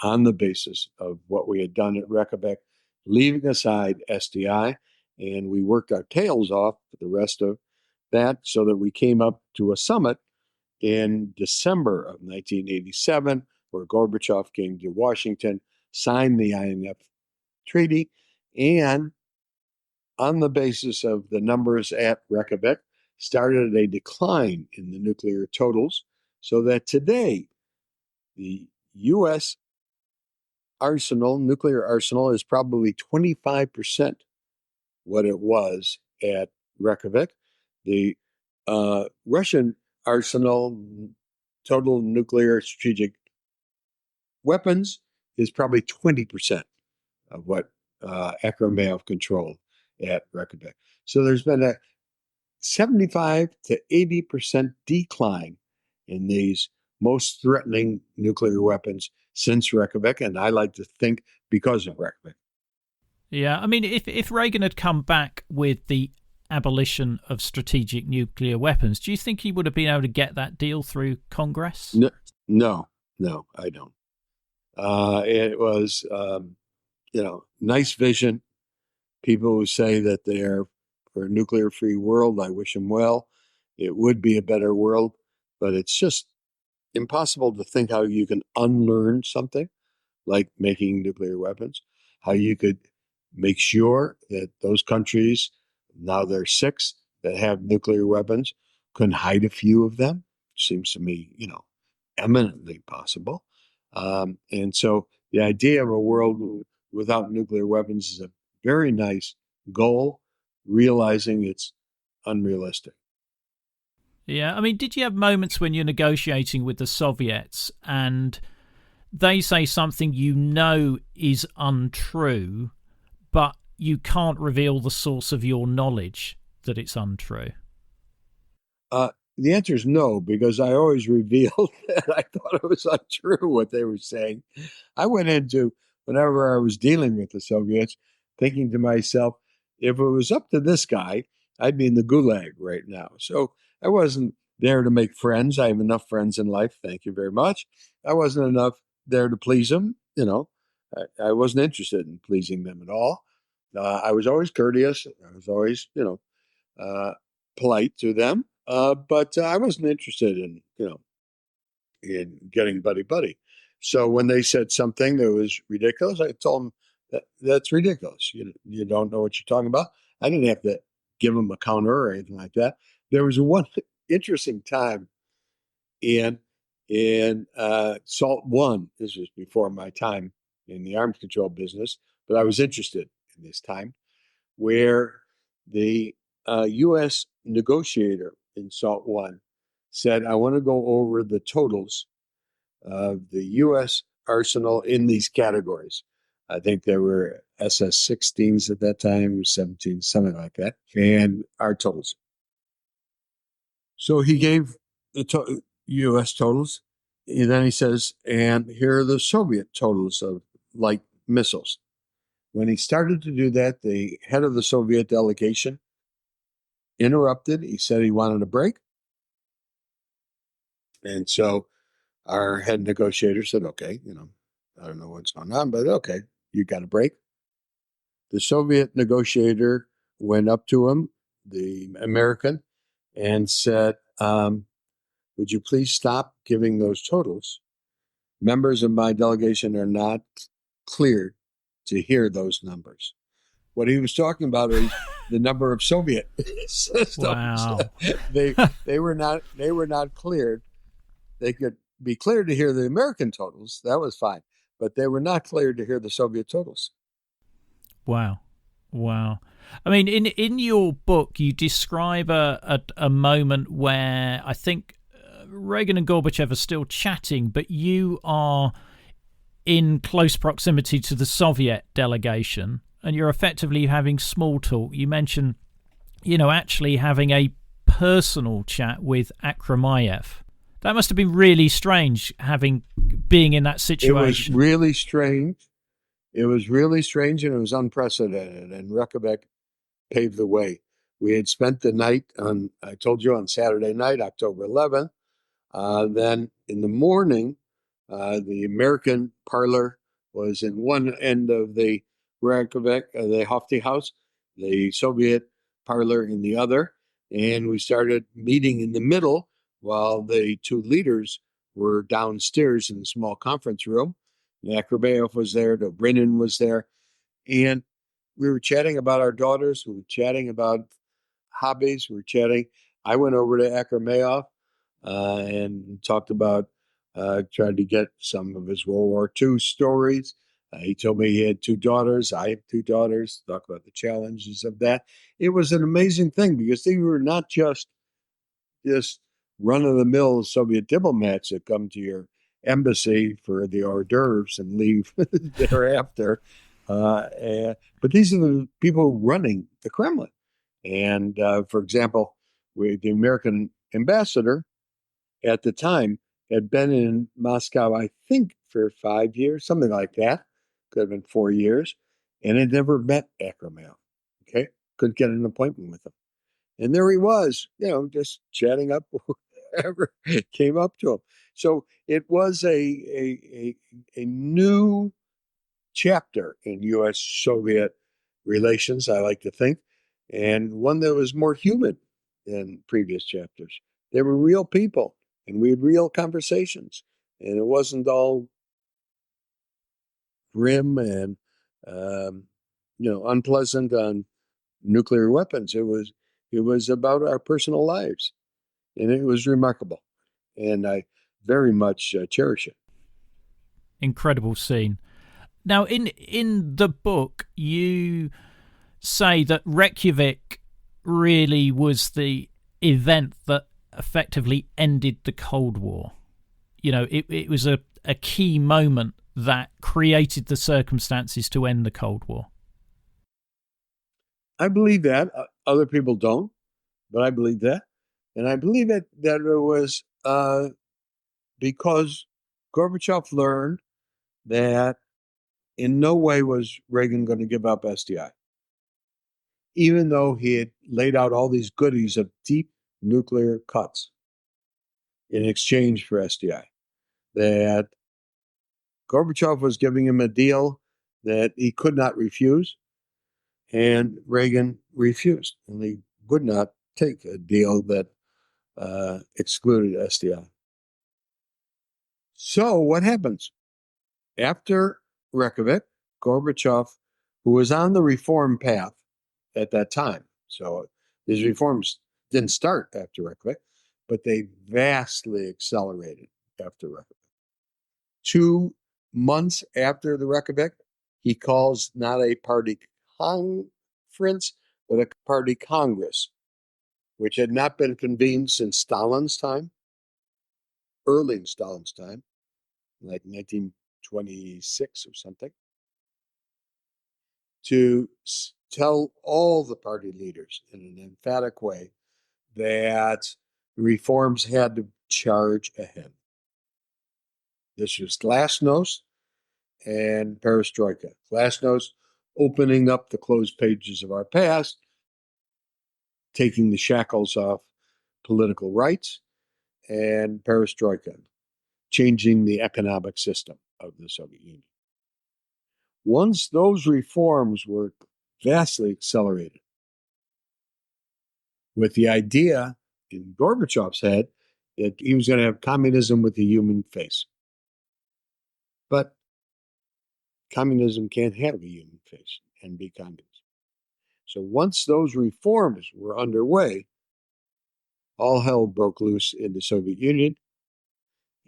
on the basis of what we had done at Reykjavik, leaving aside SDI, and we worked our tails off for the rest of that so that we came up to a summit in December of 1987, where Gorbachev came to Washington, signed the INF treaty, and on the basis of the numbers at Reykjavik, started a decline in the nuclear totals, so that today the U.S. nuclear arsenal, is probably 25% what it was at Reykjavik. The Russian arsenal, total nuclear strategic weapons, is probably 20% of what Akrameyev controlled at Reykjavik. So there's been a 75 to 80% decline in these most threatening nuclear weapons since Reykjavik, and I like to think because of Reykjavik. Yeah, I mean, if Reagan had come back with the abolition of strategic nuclear weapons, do you think he would have been able to get that deal through Congress? No, I don't. It was, nice vision. People who say that they're for a nuclear-free world, I wish them well. It would be a better world, but it's just impossible to think how you can unlearn something like making nuclear weapons, how you could make sure that those countries, now there are 6 that have nuclear weapons, can hide a few of them. Seems to me, eminently possible. And so the idea of a world without nuclear weapons is a very nice goal, realizing it's unrealistic. Yeah, I mean, did you have moments when you're negotiating with the Soviets and they say something is untrue, but you can't reveal the source of your knowledge that it's untrue? The answer is no, because I always revealed that I thought it was untrue what they were saying. I went into whenever I was dealing with the Soviets, thinking to myself, if it was up to this guy, I'd be in the gulag right now. So I wasn't there to make friends. I have enough friends in life. Thank you very much. I wasn't enough there to please them. I wasn't interested in pleasing them at all. I was always courteous. I was always, polite to them. But I wasn't interested in getting buddy buddy. So when they said something that was ridiculous, I told them that's ridiculous. You don't know what you're talking about. I didn't have to give them a counter or anything like that. There was one interesting time in Salt One. This was before my time in the arms control business, but I was interested in this time where the U.S. negotiator in Salt One said, I want to go over the totals of the U.S. arsenal in these categories. I think there were SS-16s at that time, 17, something like that, and our totals. So he gave the U.S. totals, and then he says, and here are the Soviet totals of light missiles. When he started to do that, the head of the Soviet delegation interrupted. He said he wanted a break. And so our head negotiator said, okay, I don't know what's going on, but okay, you got a break. The Soviet negotiator went up to him, the American, and said, would you please stop giving those totals? Members of my delegation are not cleared to hear those numbers. What he was talking about is the number of Soviet systems. Wow. they were not cleared. They could be cleared to hear the American totals. That was fine, but they were not cleared to hear the Soviet totals. Wow. I mean, in your book, you describe a moment where I think Reagan and Gorbachev are still chatting, but you are in close proximity to the Soviet delegation, and you're effectively having small talk. You mentioned, actually having a personal chat with Akramayev. That must have been really strange, being in that situation. It was really strange. And it was unprecedented. And Reykjavik paved the way. We had spent the night on Saturday night, October 11th. Then in the morning, the American parlor was in one end of the Reykjavik, the Hofty House, the Soviet parlor in the other. And we started meeting in the middle while the two leaders were downstairs in the small conference room. Akramayev was there, the Reagan was there. And we were chatting about our daughters. We were chatting about hobbies. We were chatting. I went over to Akramayev and talked about, tried to get some of his World War II stories. He told me he had two daughters. I have two daughters. Talk about the challenges of that. It was an amazing thing because they were not just run-of-the-mill Soviet diplomats that come to your embassy for the hors d'oeuvres and leave thereafter. But these are the people running the Kremlin. And for example, the American ambassador at the time had been in Moscow, I think, for 5 years, something like that. Could have been 4 years, and had never met Akramayev. Okay, couldn't get an appointment with him. And there he was, just chatting up whoever came up to him. So it was a new chapter in U.S.-Soviet relations, I like to think, and one that was more human than previous chapters. They were real people, and we had real conversations, and it wasn't all grim and unpleasant on nuclear weapons. It was about our personal lives, and it was remarkable, and I very much cherish it. Incredible scene. Now, in the book, you say that Reykjavik really was the event that effectively ended the Cold War. It was a key moment that created the circumstances to end the Cold War. I believe that. Other people don't, but I believe that. And I believe that it was because Gorbachev learned that in no way was Reagan going to give up SDI, even though he had laid out all these goodies of deep nuclear cuts in exchange for SDI. That Gorbachev was giving him a deal that he could not refuse, and Reagan refused, and he would not take a deal that excluded SDI. So what happens? After Reykjavik, Gorbachev, who was on the reform path at that time, so his reforms didn't start after Reykjavik, but they vastly accelerated after Reykjavik. 2 months after the Reykjavik, he calls not a party conference, but a party congress, which had not been convened since Stalin's time, early in Stalin's time, like 1926 or something, to tell all the party leaders in an emphatic way that reforms had to charge ahead. This was glasnost and perestroika. Glasnost, opening up the closed pages of our past, taking the shackles off political rights, and perestroika, changing the economic system of the Soviet Union. Once those reforms were vastly accelerated, with the idea in Gorbachev's head that he was going to have communism with a human face. But communism can't have a human face and be communist. So once those reforms were underway, all hell broke loose in the Soviet Union,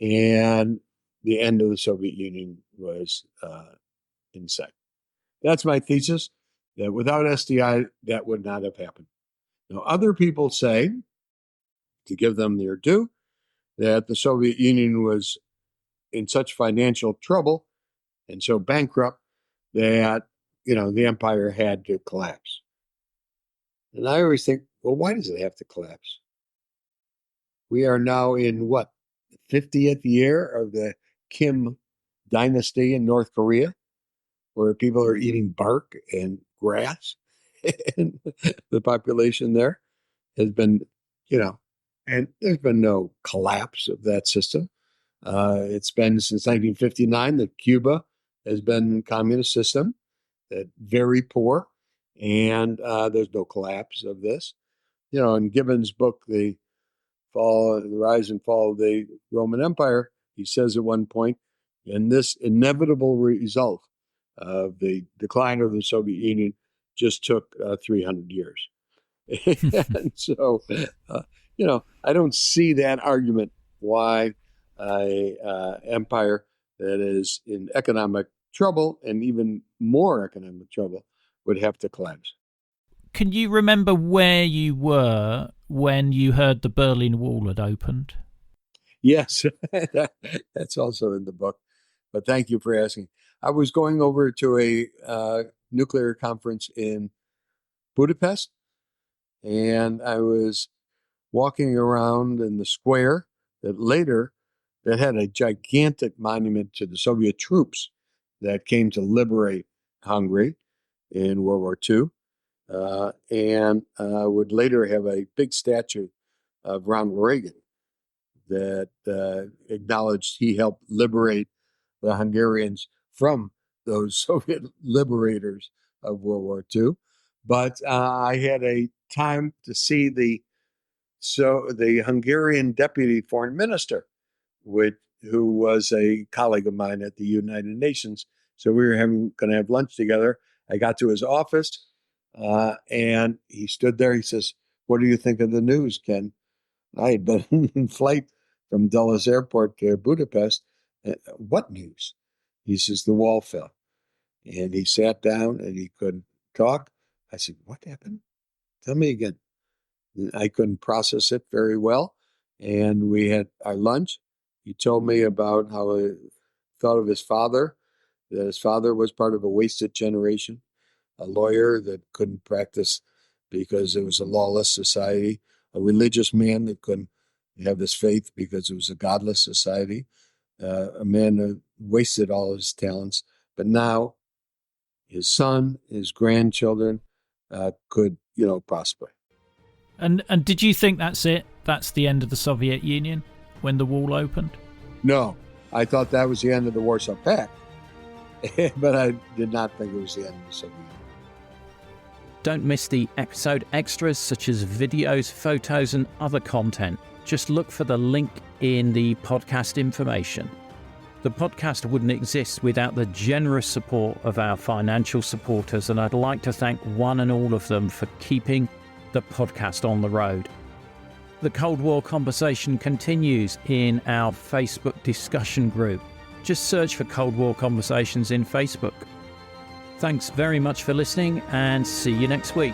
and the end of the Soviet Union was in sight. That's my thesis, that without SDI, that would not have happened. Now, other people say, to give them their due, that the Soviet Union was in such financial trouble and so bankrupt that, the empire had to collapse. And I always think, well, why does it have to collapse? We are now in what, the 50th year of the Kim dynasty in North Korea, where people are eating bark and grass, and the population there has been, and there's been no collapse of that system. It's been since 1959 that Cuba has been a communist system, that very poor, and there's no collapse of this. In Gibbon's book, The Rise and Fall of the Roman Empire, he says at one point, and this inevitable result of the decline of the Soviet Union just took 300 years. And so, I don't see that argument why a empire that is in economic trouble and even more economic trouble would have to collapse. Can you remember where you were when you heard the Berlin Wall had opened? Yes, that's also in the book. But thank you for asking. I was going over to a nuclear conference in Budapest, and I was walking around in the square that had a gigantic monument to the Soviet troops that came to liberate Hungary in World War II, and would later have a big statue of Ronald Reagan that acknowledged he helped liberate the Hungarians from those Soviet liberators of World War II. But I had a time to see the Hungarian deputy foreign minister, who was a colleague of mine at the United Nations. So we were going to have lunch together. I got to his office, and he stood there. He says, "What do you think of the news, Ken?" I had been in flight from Dulles Airport to Budapest. What news? He says, the wall fell. And he sat down and he couldn't talk. I said, what happened? Tell me again. I couldn't process it very well. And we had our lunch. He told me about how he thought of his father, that his father was part of a wasted generation, a lawyer that couldn't practice because it was a lawless society, a religious man that couldn't have his faith because it was a godless society, a man who wasted all of his talents. But now his son, his grandchildren could, prosper. And did you think that's it? That's the end of the Soviet Union when the wall opened? No, I thought that was the end of the Warsaw Pact, but I did not think it was the end of the Soviet Union. Don't miss the episode extras such as videos, photos and other content. Just look for the link in the podcast information. The podcast wouldn't exist without the generous support of our financial supporters, and I'd like to thank one and all of them for keeping the podcast on the road. The Cold War conversation continues in our Facebook discussion group. Just search for Cold War Conversations in Facebook. Thanks very much for listening, and see you next week.